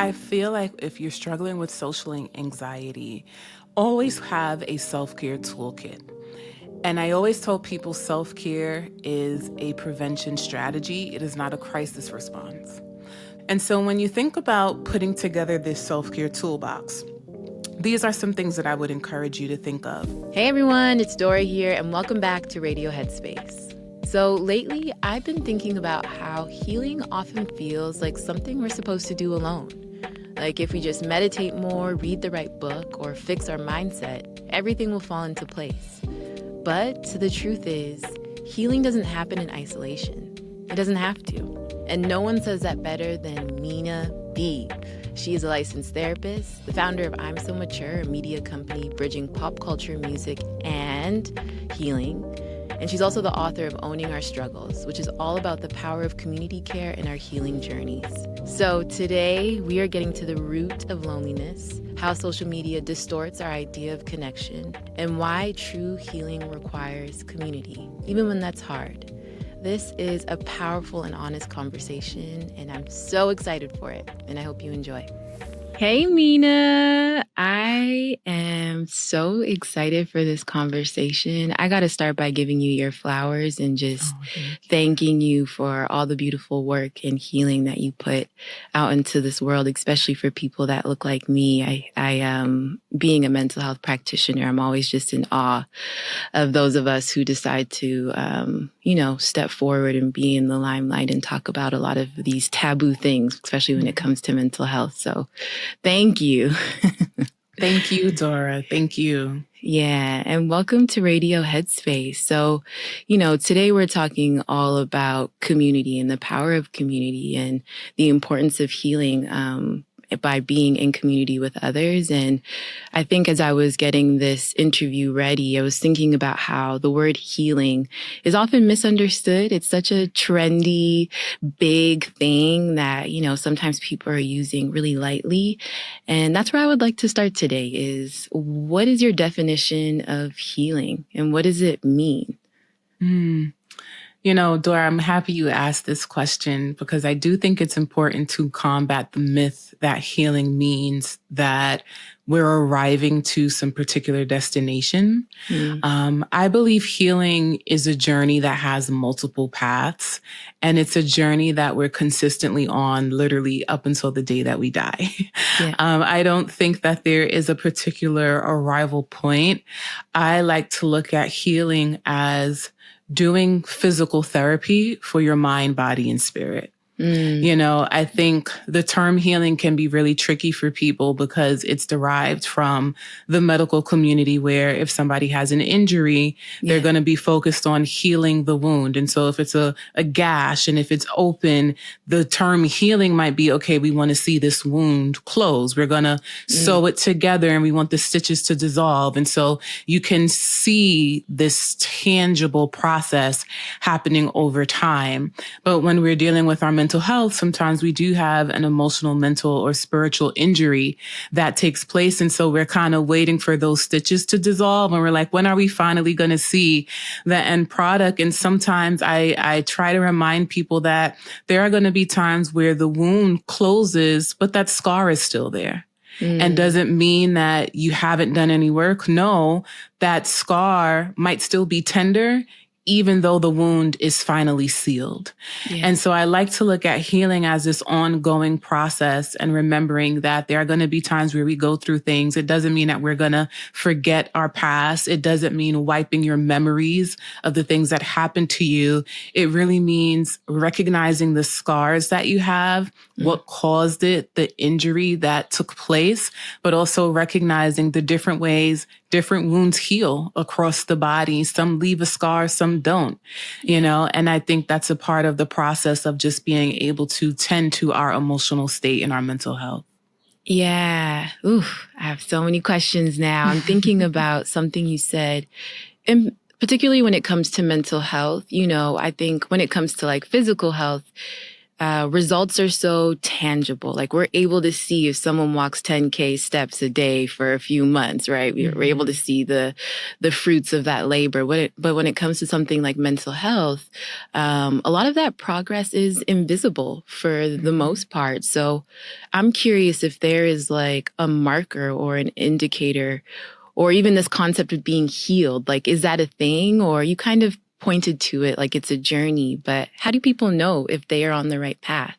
I feel like if you're struggling with social anxiety, always have a self-care toolkit. And I always tell people self-care is a prevention strategy. It is not a crisis response. And so when you think about putting together this self-care toolbox, these are some things that I would encourage you to think of. Hey everyone, it's Dora here, and welcome back to Radio Headspace. So lately, I've been thinking about how healing often feels like something we're supposed to do alone. Like if we just meditate more, read the right book, or fix our mindset, everything will fall into place. But the truth is, healing doesn't happen in isolation. It doesn't have to. And no one says that better than Minaa B. She is a licensed therapist, the founder of I'm So Mature, a media company bridging pop culture, music, and healing. And she's also the author of Owning Our Struggles, which is all about the power of community care in our healing journeys. So today, we are getting to the root of loneliness, how social media distorts our idea of connection, and why true healing requires community, even when that's hard. This is a powerful and honest conversation, and I'm so excited for it, and I hope you enjoy. Hey, Minaa. I am so excited for this conversation. I got to start by giving you your flowers and just thanking you for all the beautiful work and healing that you put out into this world, especially for people that look like me. Being a mental health practitioner, I'm always just in awe of those of us who decide to, step forward and be in the limelight and talk about a lot of these taboo things, especially when it comes to mental health. So thank you. Thank you, Dora. Thank you. Yeah. And welcome to Radio Headspace. So, today we're talking all about community and the power of community and the importance of healing, by being in community with others. And I think as I was getting this interview ready, I was thinking about how the word healing is often misunderstood. It's such a trendy, big thing that, sometimes people are using really lightly. And that's where I would like to start today is, what is your definition of healing and what does it mean? Dora, I'm happy you asked this question because I do think it's important to combat the myth that healing means that we're arriving to some particular destination. I believe healing is a journey that has multiple paths, and it's a journey that we're consistently on literally up until the day that we die. Yeah. I don't think that there is a particular arrival point. I like to look at healing as doing physical therapy for your mind, body, and spirit. I think the term healing can be really tricky for people because it's derived from the medical community where if somebody has an injury, they're going to be focused on healing the wound. And so if it's a gash and if it's open, the term healing might be, okay, we want to see this wound close. We're going to sew it together and we want the stitches to dissolve. And so you can see this tangible process happening over time. But when we're dealing with our mental health, sometimes we do have an emotional, mental, or spiritual injury that takes place. And so we're kind of waiting for those stitches to dissolve. And we're like, when are we finally going to see the end product? And sometimes I try to remind people that there are going to be times where the wound closes, but that scar is still there. And doesn't mean that you haven't done any work. No, that scar might still be tender, even though the wound is finally sealed. Yeah. And so I like to look at healing as this ongoing process and remembering that there are going to be times where we go through things. It doesn't mean that we're going to forget our past. It doesn't mean wiping your memories of the things that happened to you. It really means recognizing the scars that you have, what caused it, the injury that took place, but also recognizing the different ways different wounds heal across the body. Some leave a scar, some don't, and I think that's a part of the process of just being able to tend to our emotional state and our mental health. Yeah. Oof, I have so many questions now. I'm thinking about something you said, and particularly when it comes to mental health, I think when it comes to like physical health, results are so tangible. Like we're able to see if someone walks 10K steps a day for a few months, right? We're able to see the fruits of that labor. But when it comes to something like mental health, a lot of that progress is invisible for the most part. So I'm curious if there is like a marker or an indicator, or even this concept of being healed. Like, is that a thing? Or you kind of pointed to it like it's a journey, but how do people know if they are on the right path?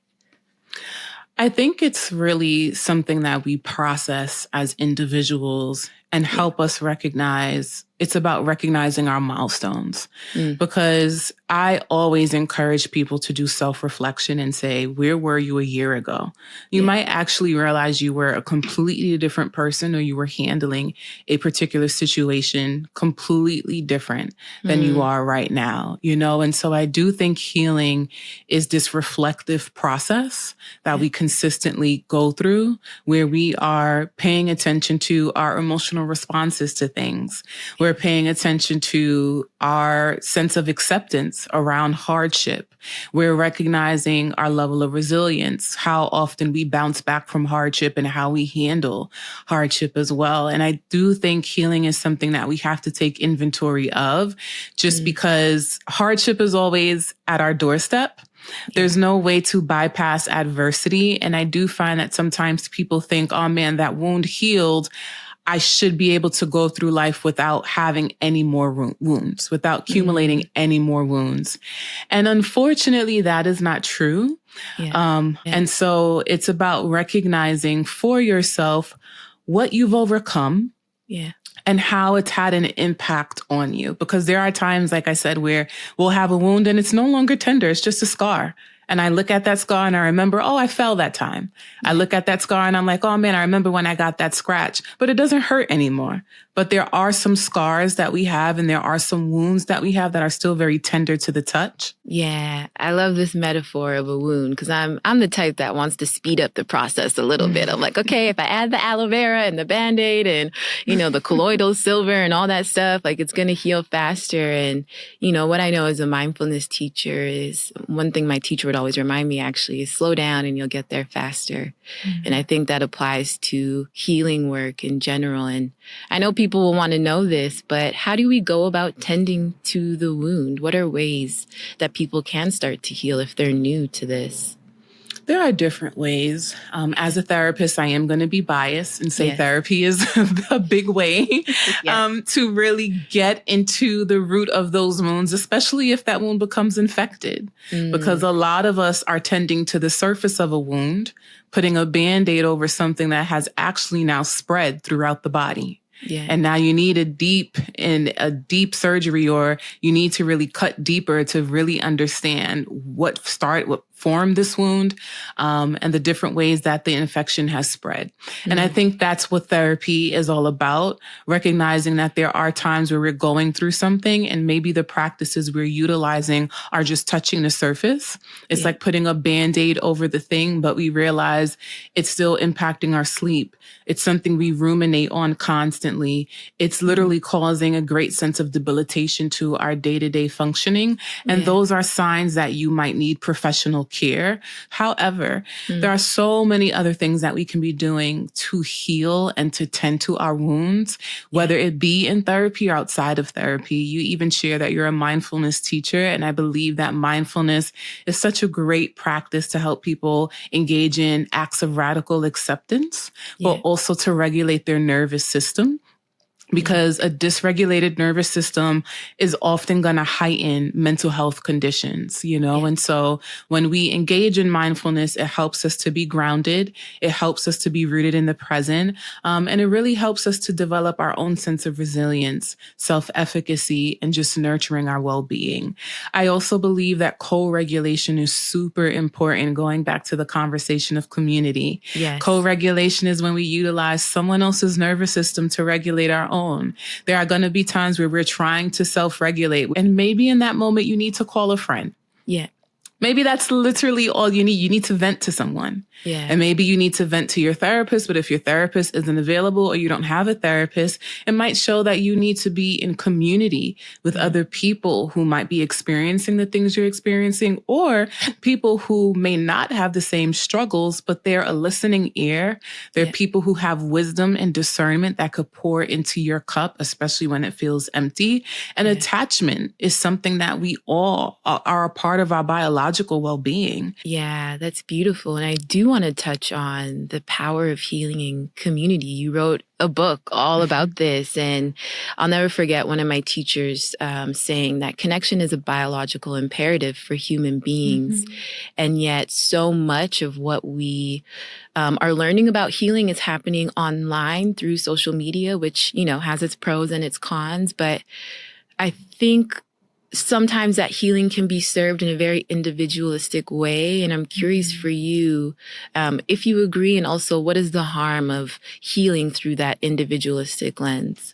I think it's really something that we process as individuals and help us recognize. It's about recognizing our milestones, because I always encourage people to do self-reflection and say, where were you a year ago? You might actually realize you were a completely different person, or you were handling a particular situation completely different than you are right now, And so I do think healing is this reflective process that we consistently go through, where we are paying attention to our emotional responses to things. We're paying attention to our sense of acceptance around hardship. We're recognizing our level of resilience, how often we bounce back from hardship and how we handle hardship as well. And I do think healing is something that we have to take inventory of, just because hardship is always at our doorstep. There's no way to bypass adversity. And I do find that sometimes people think, oh man, that wound healed. I should be able to go through life without having any more wounds, without accumulating any more wounds. And unfortunately, that is not true. And so it's about recognizing for yourself what you've overcome. And how it's had an impact on you. Because there are times, like I said, where we'll have a wound and it's no longer tender. It's just a scar. And I look at that scar and I remember, oh, I fell that time. I look at that scar and I'm like, oh man, I remember when I got that scratch, but it doesn't hurt anymore. But there are some scars that we have, and there are some wounds that we have that are still very tender to the touch. Yeah, I love this metaphor of a wound, because I'm the type that wants to speed up the process a little bit. I'm like, okay, if I add the aloe vera and the Band-Aid and, the colloidal silver and all that stuff, like it's going to heal faster. And, what I know as a mindfulness teacher is one thing my teacher would always remind me actually is slow down and you'll get there faster. And I think that applies to healing work in general. And I know people will want to know this, but how do we go about tending to the wound? What are ways that people can start to heal if they're new to this? There are different ways. As a therapist, I am going to be biased and say therapy is a big way to really get into the root of those wounds, especially if that wound becomes infected. Because a lot of us are tending to the surface of a wound, putting a Band-Aid over something that has actually now spread throughout the body. And now you need a deep surgery, or you need to really cut deeper to really understand what formed this wound, and the different ways that the infection has spread. And I think that's what therapy is all about, recognizing that there are times where we're going through something and maybe the practices we're utilizing are just touching the surface. It's like putting a Band-Aid over the thing, but we realize it's still impacting our sleep. It's something we ruminate on constantly. It's literally causing a great sense of debilitation to our day-to-day functioning. And those are signs that you might need professional care. However, there are so many other things that we can be doing to heal and to tend to our wounds, whether it be in therapy or outside of therapy. You even share that you're a mindfulness teacher. And I believe that mindfulness is such a great practice to help people engage in acts of radical acceptance, but also to regulate their nervous system. Because a dysregulated nervous system is often going to heighten mental health conditions, And so when we engage in mindfulness, it helps us to be grounded. It helps us to be rooted in the present. And it really helps us to develop our own sense of resilience, self-efficacy, and just nurturing our well-being. I also believe that co-regulation is super important, going back to the conversation of community. Co-regulation is when we utilize someone else's nervous system to regulate our own. There are going to be times where we're trying to self-regulate, and maybe in that moment you need to call a friend. Maybe that's literally all you need. You need to vent to someone. Yeah. And maybe you need to vent to your therapist. But if your therapist isn't available or you don't have a therapist, it might show that you need to be in community with other people who might be experiencing the things you're experiencing, or people who may not have the same struggles, but they're a listening ear. They're people who have wisdom and discernment that could pour into your cup, especially when it feels empty. And attachment is something that we all are a part of our biological well-being. Yeah, that's beautiful. And I do want to touch on the power of healing in community. You wrote a book all about this, and I'll never forget one of my teachers saying that connection is a biological imperative for human beings. And yet so much of what we are learning about healing is happening online through social media, which, you know, has its pros and its cons. But I think sometimes that healing can be served in a very individualistic way. And I'm curious for you, if you agree, and also what is the harm of healing through that individualistic lens?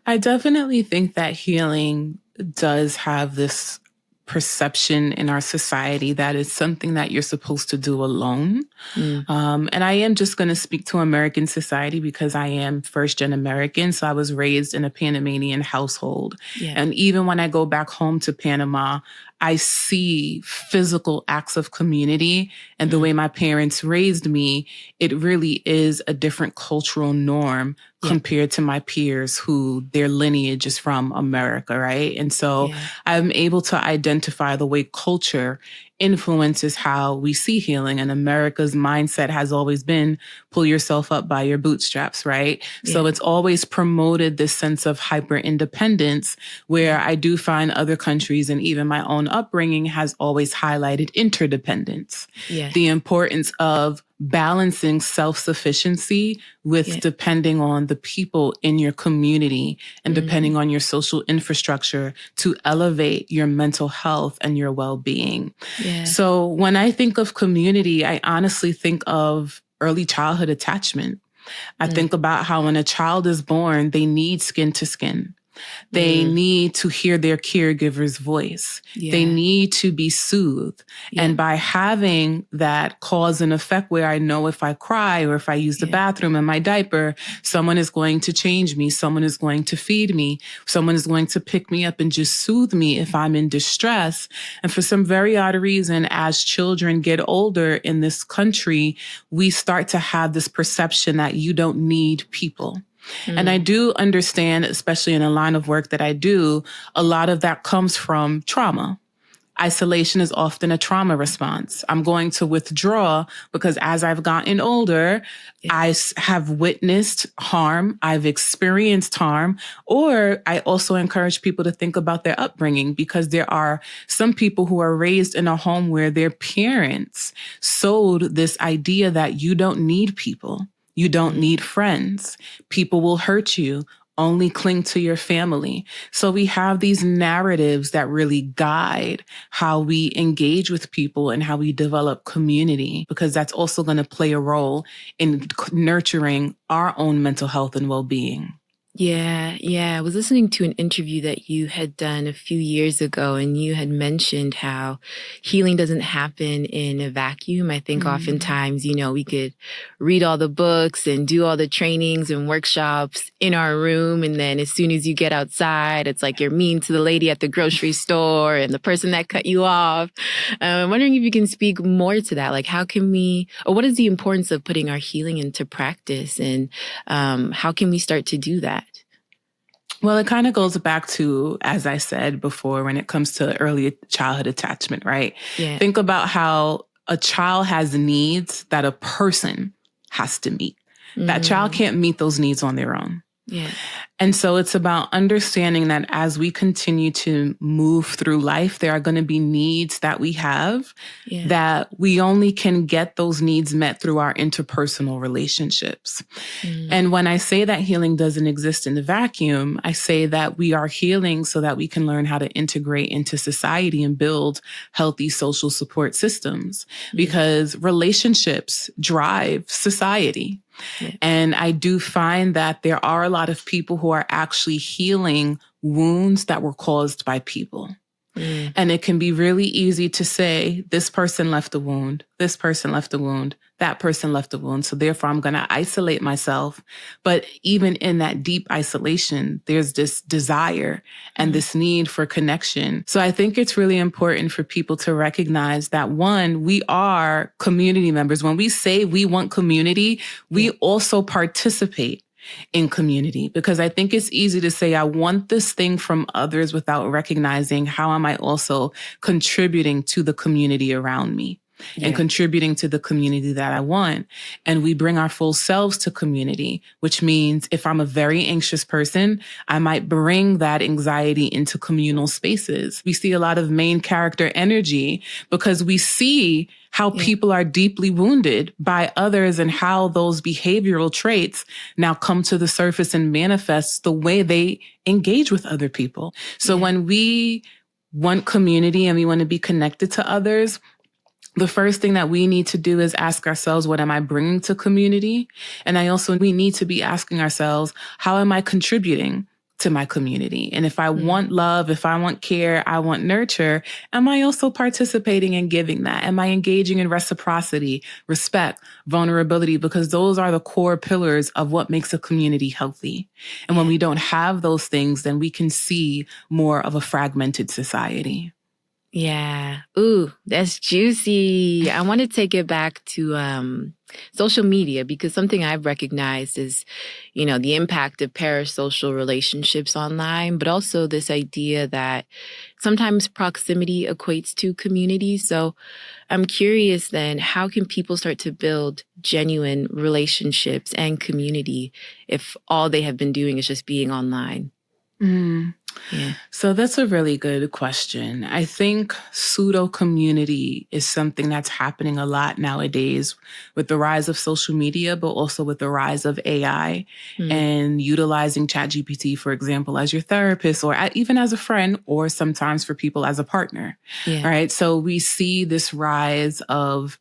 I definitely think that healing does have this perception in our society that it's something that you're supposed to do alone. And I am just going to speak to American society because I am first-gen American. So I was raised in a Panamanian household. And even when I go back home to Panama, I see physical acts of community, and the way my parents raised me, it really is a different cultural norm compared to my peers who their lineage is from America, right? And so I'm able to identify the way culture influences how we see healing. And America's mindset has always been pull yourself up by your bootstraps, right? So it's always promoted this sense of hyper independence, where I do find other countries and even my own upbringing has always highlighted interdependence. The importance of balancing self-sufficiency with depending on the people in your community and depending on your social infrastructure to elevate your mental health and your well-being. So when I think of community, I honestly think of early childhood attachment. I think about how when a child is born, they need skin to skin. They need to hear their caregiver's voice. They need to be soothed. And by having that cause and effect where I know if I cry or if I use the bathroom in my diaper, someone is going to change me. Someone is going to feed me. Someone is going to pick me up and just soothe me if I'm in distress. And for some very odd reason, as children get older in this country, we start to have this perception that you don't need people. And I do understand, especially in a line of work that I do, a lot of that comes from trauma. Isolation is often a trauma response. I'm going to withdraw because as I've gotten older, I have witnessed harm, I've experienced harm, or I also encourage people to think about their upbringing, because there are some people who are raised in a home where their parents sowed this idea that you don't need people. You don't need friends. People will hurt you. Only cling to your family. So we have these narratives that really guide how we engage with people and how we develop community, because that's also going to play a role in nurturing our own mental health and well-being. Yeah. I was listening to an interview that you had done a few years ago, and you had mentioned how healing doesn't happen in a vacuum. I think oftentimes, you know, we could read all the books and do all the trainings and workshops in our room. And then as soon as you get outside, it's like you're mean to the lady at the grocery store and the person that cut you off. I'm wondering if you can speak more to that. Like, how can we, or what is the importance of putting our healing into practice, and how can we start to do that? Well, it kind of goes back to, as I said before, when it comes to early childhood attachment, right? Think about how a child has needs that a person has to meet. That child can't meet those needs on their own. And so it's about understanding that as we continue to move through life, there are going to be needs that we have that we only can get those needs met through our interpersonal relationships. And when I say that healing doesn't exist in the vacuum, I say that we are healing so that we can learn how to integrate into society and build healthy social support systems, because relationships drive society. And I do find that there are a lot of people who are actually healing wounds that were caused by people. And it can be really easy to say, this person left a wound, this person left a wound, that person left a wound. So therefore, I'm going to isolate myself. But even in that deep isolation, there's this desire and this need for connection. So I think it's really important for people to recognize that, one, we are community members. When we say we want community, we also participate in community, because I think it's easy to say, I want this thing from others without recognizing how am I also contributing to the community around me and contributing to the community that I want. And we bring our full selves to community, which means if I'm a very anxious person, I might bring that anxiety into communal spaces. We see a lot of main character energy because we see how people are deeply wounded by others and how those behavioral traits now come to the surface and manifest the way they engage with other people. So when we want community and we want to be connected to others, the first thing that we need to do is ask ourselves, what am I bringing to community? And we need to be asking ourselves, how am I contributing to my community? And if I want love, if I want care, I want nurture, am I also participating in giving that? Am I engaging in reciprocity, respect, vulnerability? Because those are the core pillars of what makes a community healthy. And when we don't have those things, then we can see more of a fragmented society. Yeah. Ooh, that's juicy. I want to take it back to social media, because something I've recognized is, the impact of parasocial relationships online, but also this idea that sometimes proximity equates to community. So I'm curious then, how can people start to build genuine relationships and community if all they have been doing is just being online? Yeah. So that's a really good question. I think pseudo community is something that's happening a lot nowadays with the rise of social media, but also with the rise of AI and utilizing ChatGPT, for example, as your therapist or even as a friend, or sometimes for people as a partner. Right. So we see this rise of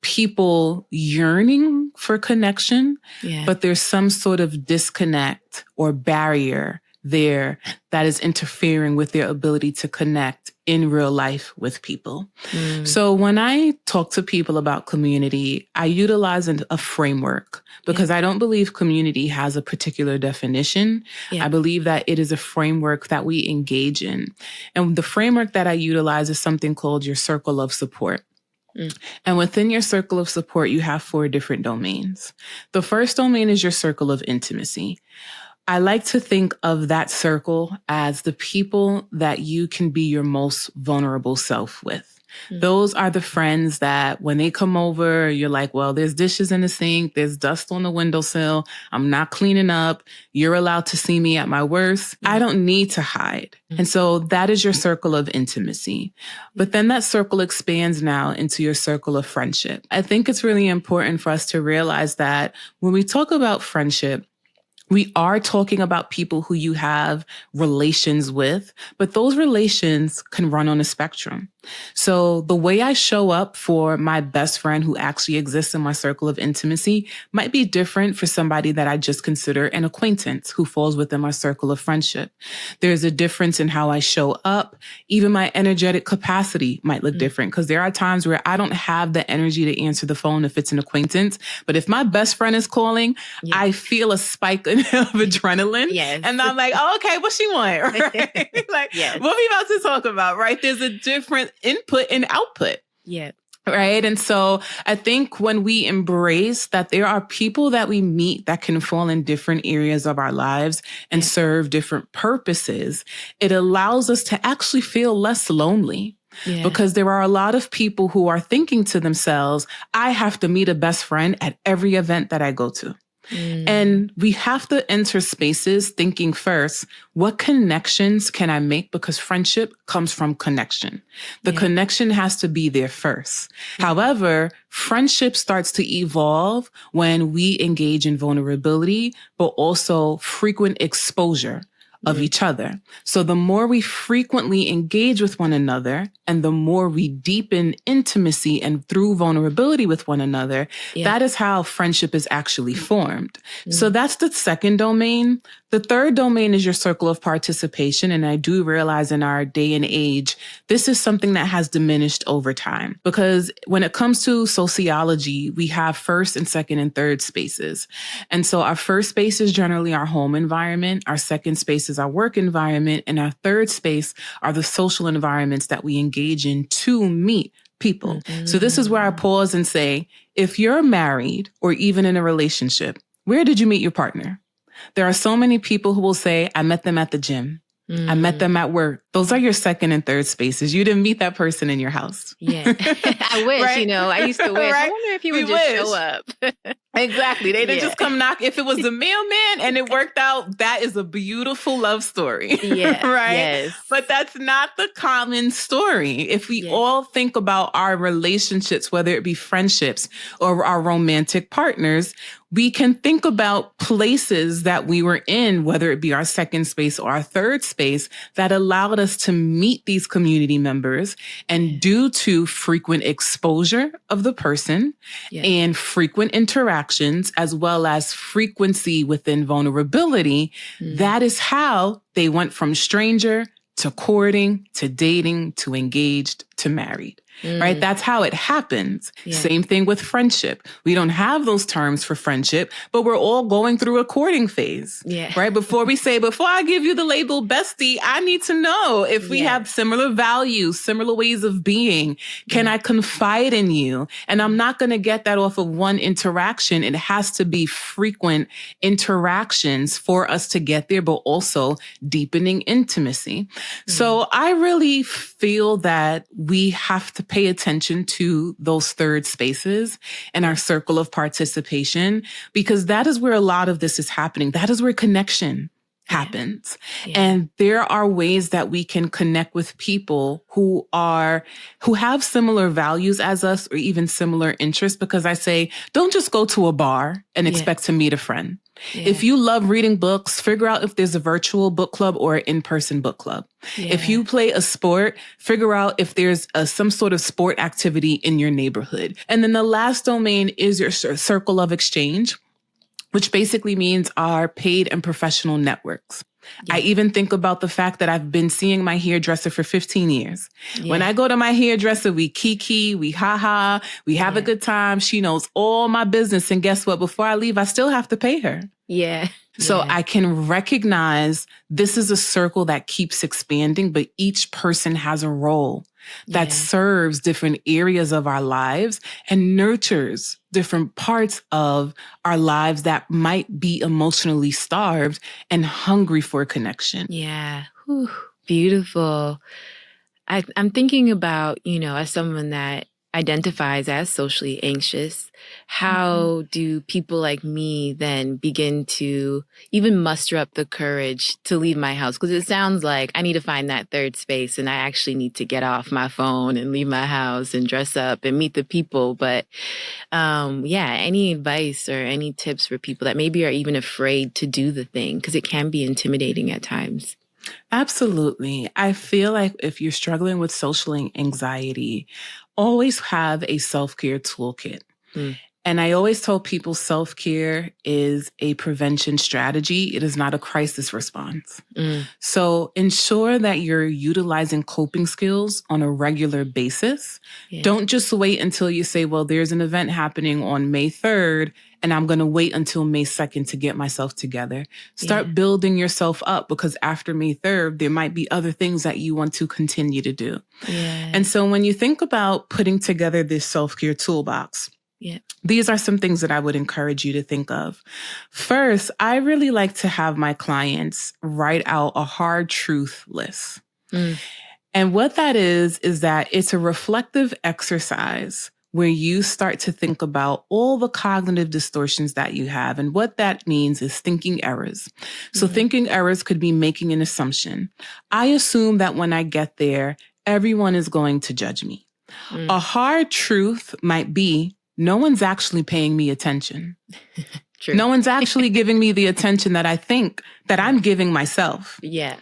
people yearning for connection, but there's some sort of disconnect or barrier there that is interfering with their ability to connect in real life with people. So when I talk to people about community, I utilize a framework because I don't believe community has a particular definition. I believe that it is a framework that we engage in. And the framework that I utilize is something called your circle of support. And within your circle of support, you have 4 different domains. The first domain is your circle of intimacy. I like to think of that circle as the people that you can be your most vulnerable self with. Those are the friends that when they come over, you're like, well, there's dishes in the sink, there's dust on the windowsill, I'm not cleaning up, you're allowed to see me at my worst. I don't need to hide. And so that is your circle of intimacy. But then that circle expands now into your circle of friendship. I think it's really important for us to realize that when we talk about friendship, we are talking about people who you have relations with, but those relations can run on a spectrum. So the way I show up for my best friend who actually exists in my circle of intimacy might be different for somebody that I just consider an acquaintance who falls within my circle of friendship. There's a difference in how I show up. Even my energetic capacity might look different, because there are times where I don't have the energy to answer the phone if it's an acquaintance. But if my best friend is calling, I feel a spike of adrenaline. And I'm like, oh, okay, what she want? Right? Like, what we about to talk about, right? There's a different input and output. Right. And so I think when we embrace that there are people that we meet that can fall in different areas of our lives and serve different purposes, it allows us to actually feel less lonely. Because there are a lot of people who are thinking to themselves, I have to meet a best friend at every event that I go to. And we have to enter spaces thinking first, what connections can I make? Because friendship comes from connection. The connection has to be there first. However, friendship starts to evolve when we engage in vulnerability, but also frequent exposure of each other. So the more we frequently engage with one another and the more we deepen intimacy and through vulnerability with one another, that is how friendship is actually formed. So that's the second domain. The third domain is your circle of participation. And I do realize in our day and age, this is something that has diminished over time, because when it comes to sociology, we have first and second and third spaces. And so our first space is generally our home environment. Our second space is our work environment. And our third space are the social environments that we engage in to meet people. Mm-hmm. So this is where I pause and say, if you're married or even in a relationship, where did you meet your partner? There are so many people who will say, I met them at the gym. I met them at work. Those are your second and third spaces. You didn't meet that person in your house. Yeah. I wish, right? I used to wish. Right? I wonder if he would just show up. Exactly. They didn't just come knock. If it was the mailman and it worked out, that is a beautiful love story. Yeah. Right? Yes. But that's not the common story. If we all think about our relationships, whether it be friendships or our romantic partners, we can think about places that we were in, whether it be our second space or our third space, that allowed us to meet these community members. And due to frequent exposure of the person and frequent interactions, as well as frequency within vulnerability, that is how they went from stranger to courting, to dating, to engaged, to married. Right? That's how it happens. Yeah. Same thing with friendship. We don't have those terms for friendship, but we're all going through a courting phase. Yeah. Right? Before I give you the label bestie, I need to know if we have similar values, similar ways of being. Can I confide in you? And I'm not going to get that off of one interaction. It has to be frequent interactions for us to get there, but also deepening intimacy. So I really feel that we have to pay attention to those third spaces and our circle of participation, because that is where a lot of this is happening. That is where connection happens. Yeah. And there are ways that we can connect with people who have similar values as us or even similar interests, because I say, don't just go to a bar and expect to meet a friend. Yeah. If you love reading books, figure out if there's a virtual book club or an in-person book club. Yeah. If you play a sport, figure out if there's some sort of sport activity in your neighborhood. And then the last domain is your circle of exchange, which basically means our paid and professional networks. Yeah. I even think about the fact that I've been seeing my hairdresser for 15 years. Yeah. When I go to my hairdresser, we kiki, we ha-ha, we have a good time. She knows all my business. And guess what? Before I leave, I still have to pay her. Yeah. So I can recognize this is a circle that keeps expanding, but each person has a role that serves different areas of our lives and nurtures different parts of our lives that might be emotionally starved and hungry for connection. Yeah. Whew. Beautiful. I'm thinking about, as someone that identifies as socially anxious, how do people like me then begin to even muster up the courage to leave my house? Because it sounds like I need to find that third space and I actually need to get off my phone and leave my house and dress up and meet the people. But any advice or any tips for people that maybe are even afraid to do the thing, because it can be intimidating at times? Absolutely. I feel like if you're struggling with social anxiety, always have a self-care toolkit. And I always tell people self-care is a prevention strategy. It is not a crisis response. So ensure that you're utilizing coping skills on a regular basis. Yeah. Don't just wait until you say, well, there's an event happening on May 3rd and I'm going to wait until May 2nd to get myself together. Start building yourself up, because after May 3rd, there might be other things that you want to continue to do. Yeah. And so when you think about putting together this self-care toolbox, these are some things that I would encourage you to think of. First, I really like to have my clients write out a hard truth list. And what that is that it's a reflective exercise where you start to think about all the cognitive distortions that you have. And what that means is thinking errors. So thinking errors could be making an assumption. I assume that when I get there, everyone is going to judge me. A hard truth might be, no one's actually paying me attention. True. No one's actually giving me the attention that I think that I'm giving myself. Yeah.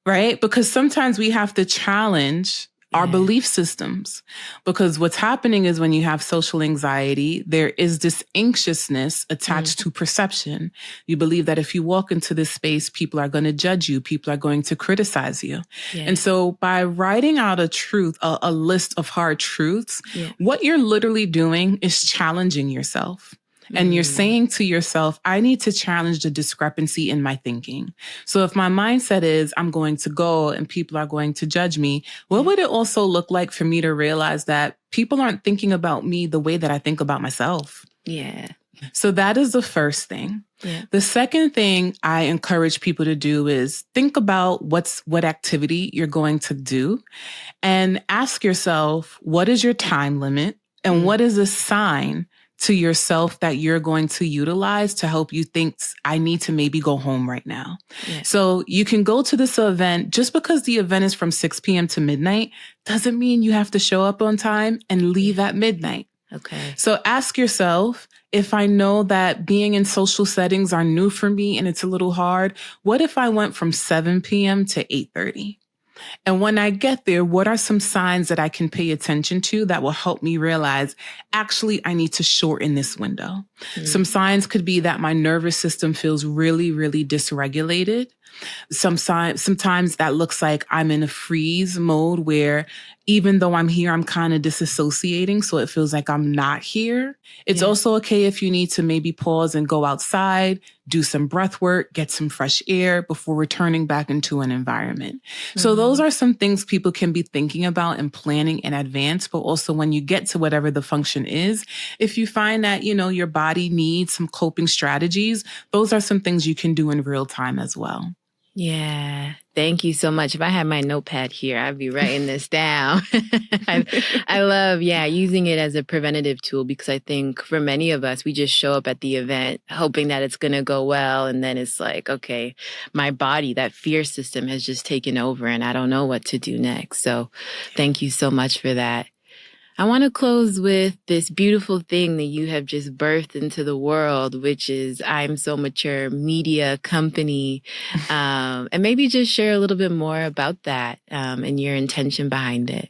Right? Because sometimes we have to challenge our belief systems. Because what's happening is when you have social anxiety, there is this anxiousness attached to perception. You believe that if you walk into this space, people are going to judge you. People are going to criticize you. And so by writing out a truth, a list of hard truths, what you're literally doing is challenging yourself. And you're saying to yourself, I need to challenge the discrepancy in my thinking. So if my mindset is I'm going to go and people are going to judge me, what would it also look like for me to realize that people aren't thinking about me the way that I think about myself? Yeah. So that is the first thing. Yeah. The second thing I encourage people to do is think about what activity you're going to do and ask yourself, what is your time limit and what is a sign to yourself that you're going to utilize to help you think, I need to maybe go home right now. Yeah. So you can go to this event just because the event is from 6 p.m. to midnight doesn't mean you have to show up on time and leave at midnight. Okay. So ask yourself, if I know that being in social settings are new for me and it's a little hard, what if I went from 7 p.m. to 8:30? And when I get there, what are some signs that I can pay attention to that will help me realize, actually, I need to shorten this window? Some signs could be that my nervous system feels really, really dysregulated. Sometimes that looks like I'm in a freeze mode where even though I'm here, I'm kind of disassociating. So it feels like I'm not here. It's also okay if you need to maybe pause and go outside, do some breath work, get some fresh air before returning back into an environment. So those are some things people can be thinking about and planning in advance. But also when you get to whatever the function is, if you find that, your body needs some coping strategies, those are some things you can do in real time as well. Yeah. Thank you so much. If I had my notepad here, I'd be writing this down. I love, using it as a preventative tool because I think for many of us, we just show up at the event hoping that it's going to go well. And then it's like, okay, my body, that fear system has just taken over and I don't know what to do next. So thank you so much for that. I want to close with this beautiful thing that you have just birthed into the world, which is I'm So Mature Media Company. And maybe just share a little bit more about that and your intention behind it.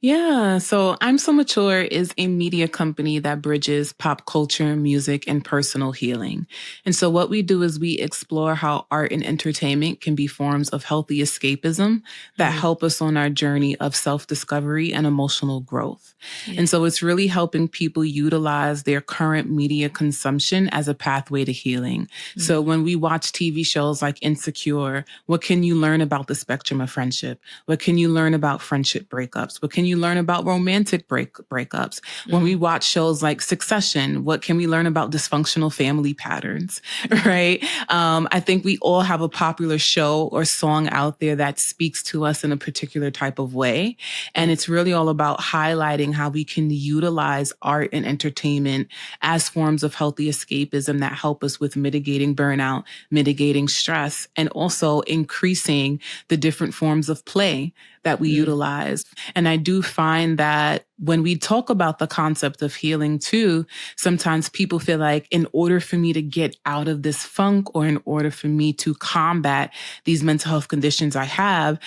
Yeah. So I'm So Mature is a media company that bridges pop culture, music, and personal healing. And so what we do is we explore how art and entertainment can be forms of healthy escapism that help us on our journey of self-discovery and emotional growth. Yeah. And so it's really helping people utilize their current media consumption as a pathway to healing. So when we watch TV shows like Insecure, what can you learn about the spectrum of friendship? What can you learn about friendship breakups? What can you learn about romantic breakups? When we watch shows like Succession, what can we learn about dysfunctional family patterns, right? I think we all have a popular show or song out there that speaks to us in a particular type of way. And it's really all about highlighting how we can utilize art and entertainment as forms of healthy escapism that help us with mitigating burnout, mitigating stress, and also increasing the different forms of play that we utilize. And I do find that when we talk about the concept of healing too, sometimes people feel like in order for me to get out of this funk or in order for me to combat these mental health conditions I have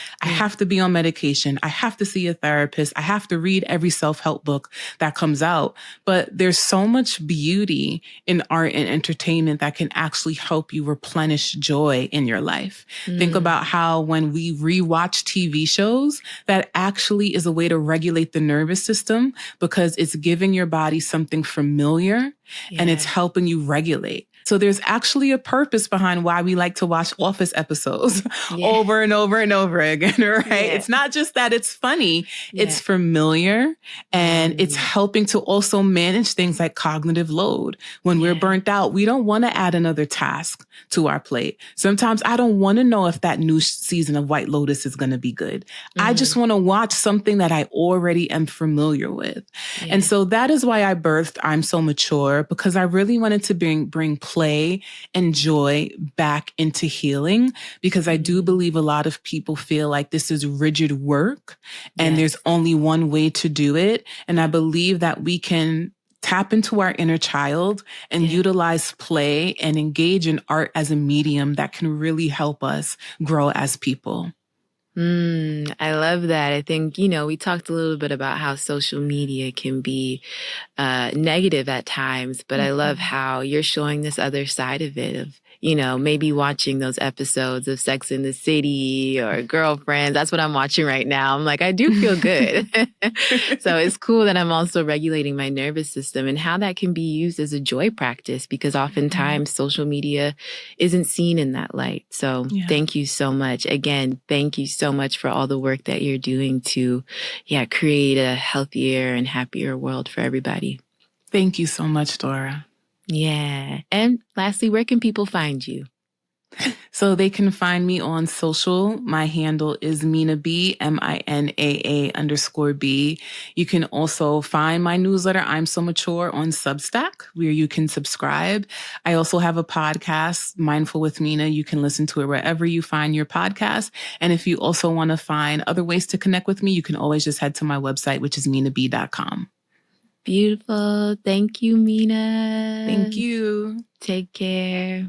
to be on medication. I have to see a therapist. I have to read every self-help book that comes out. But there's so much beauty in art and entertainment that can actually help you replenish joy in your life. Think about how when we rewatch TV shows, that actually is a way to regulate the nervous system because it's giving your body something familiar and it's helping you regulate. So there's actually a purpose behind why we like to watch Office episodes over and over and over again, right? Yeah. It's not just that it's funny, it's familiar and it's helping to also manage things like cognitive load. When we're burnt out, we don't want to add another task to our plate. Sometimes I don't want to know if that new season of White Lotus is going to be good. I just want to watch something that I already am familiar with. And so that is why I birthed I'm So Mature, because I really wanted to bring play and joy back into healing, because I do believe a lot of people feel like this is rigid work and there's only one way to do it. And I believe that we can tap into our inner child and utilize play and engage in art as a medium that can really help us grow as people. I love that. I think, we talked a little bit about how social media can be negative at times, but I love how you're showing this other side of it of, maybe watching those episodes of Sex in the City or Girlfriends. That's what I'm watching right now. I'm like, I do feel good. So it's cool that I'm also regulating my nervous system and how that can be used as a joy practice because oftentimes social media isn't seen in that light. So thank you so much. Again, thank you so much for all the work that you're doing to, create a healthier and happier world for everybody. Thank you so much, Dora. Yeah. And lastly, where can people find you? So they can find me on social. My handle is Minaa B, MINAA_B. You can also find my newsletter, I'm So Mature, on Substack, where you can subscribe. I also have a podcast, Mindful with Minaa. You can listen to it wherever you find your podcast. And if you also want to find other ways to connect with me, you can always just head to my website, which is MinaaB.com. Beautiful. Thank you, Minaa. Thank you. Take care.